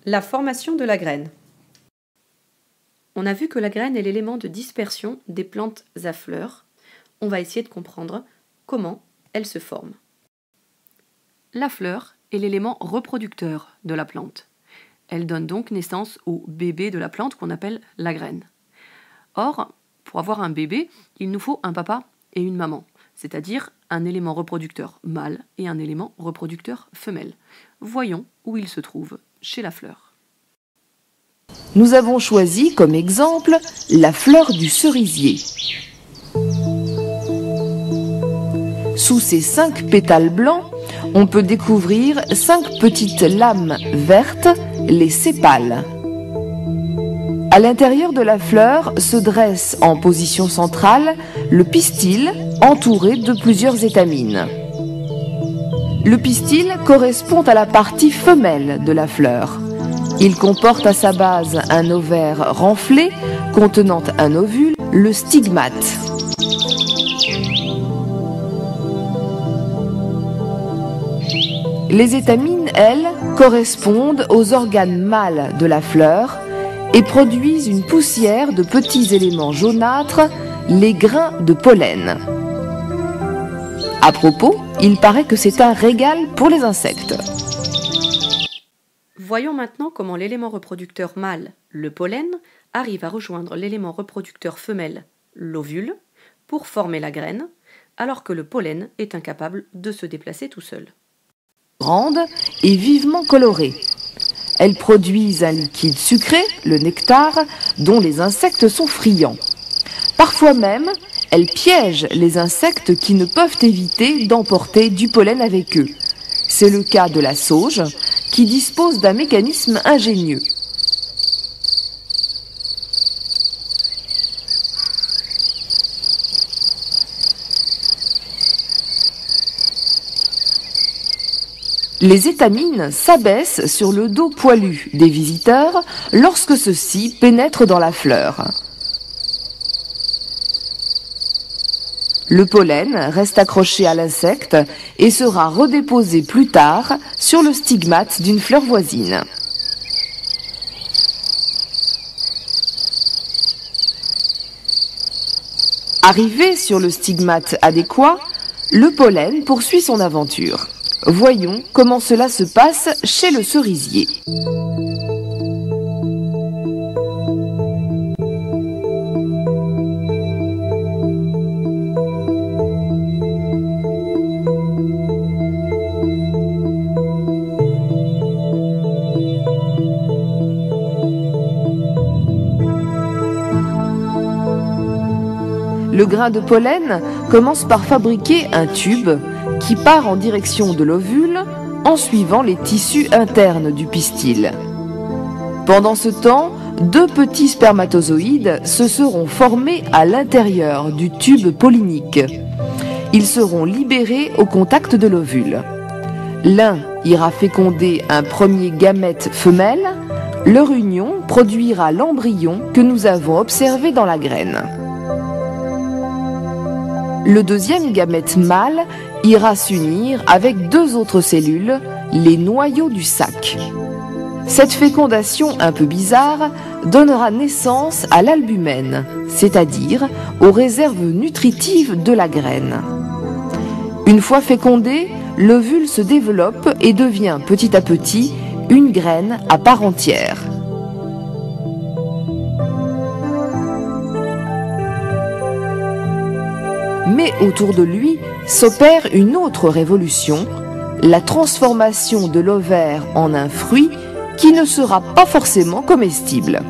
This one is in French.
La formation de la graine. On a vu que la graine est l'élément de dispersion des plantes à fleurs. On va essayer de comprendre comment elle se forme. La fleur est l'élément reproducteur de la plante. Elle donne donc naissance au bébé de la plante qu'on appelle la graine. Or, pour avoir un bébé, il nous faut un papa et une maman, c'est-à-dire un élément reproducteur mâle et un élément reproducteur femelle. Voyons où il se trouve chez la fleur. Nous avons choisi comme exemple la fleur du cerisier. Sous ses 5 pétales blancs, on peut découvrir 5 petites lames vertes, les sépales. À l'intérieur de la fleur se dresse en position centrale le pistil entouré de plusieurs étamines. Le pistil correspond à la partie femelle de la fleur. Il comporte à sa base un ovaire renflé contenant un ovule, le stigmate. Les étamines, elles, correspondent aux organes mâles de la fleur et produisent une poussière de petits éléments jaunâtres, les grains de pollen. À propos, il paraît que c'est un régal pour les insectes. Voyons maintenant comment l'élément reproducteur mâle, le pollen, arrive à rejoindre l'élément reproducteur femelle, l'ovule, pour former la graine, alors que le pollen est incapable de se déplacer tout seul. Grandes et vivement colorées. Elles produisent un liquide sucré, le nectar, dont les insectes sont friands. Parfois même, elles piègent les insectes qui ne peuvent éviter d'emporter du pollen avec eux. C'est le cas de la sauge, qui dispose d'un mécanisme ingénieux. Les étamines s'abaissent sur le dos poilu des visiteurs lorsque ceux-ci pénètrent dans la fleur. Le pollen reste accroché à l'insecte et sera redéposé plus tard sur le stigmate d'une fleur voisine. Arrivé sur le stigmate adéquat, le pollen poursuit son aventure. Voyons comment cela se passe chez le cerisier. Le grain de pollen commence par fabriquer un tube qui part en direction de l'ovule en suivant les tissus internes du pistil. Pendant ce temps, 2 petits spermatozoïdes se seront formés à l'intérieur du tube pollinique. Ils seront libérés au contact de l'ovule. L'un ira féconder un premier gamète femelle, leur union produira l'embryon que nous avons observé dans la graine. Le deuxième gamète mâle ira s'unir avec 2 autres cellules, les noyaux du sac. Cette fécondation un peu bizarre donnera naissance à l'albumène, c'est-à-dire aux réserves nutritives de la graine. Une fois fécondé, l'ovule se développe et devient petit à petit une graine à part entière. Mais autour de lui s'opère une autre révolution, la transformation de l'ovaire en un fruit qui ne sera pas forcément comestible.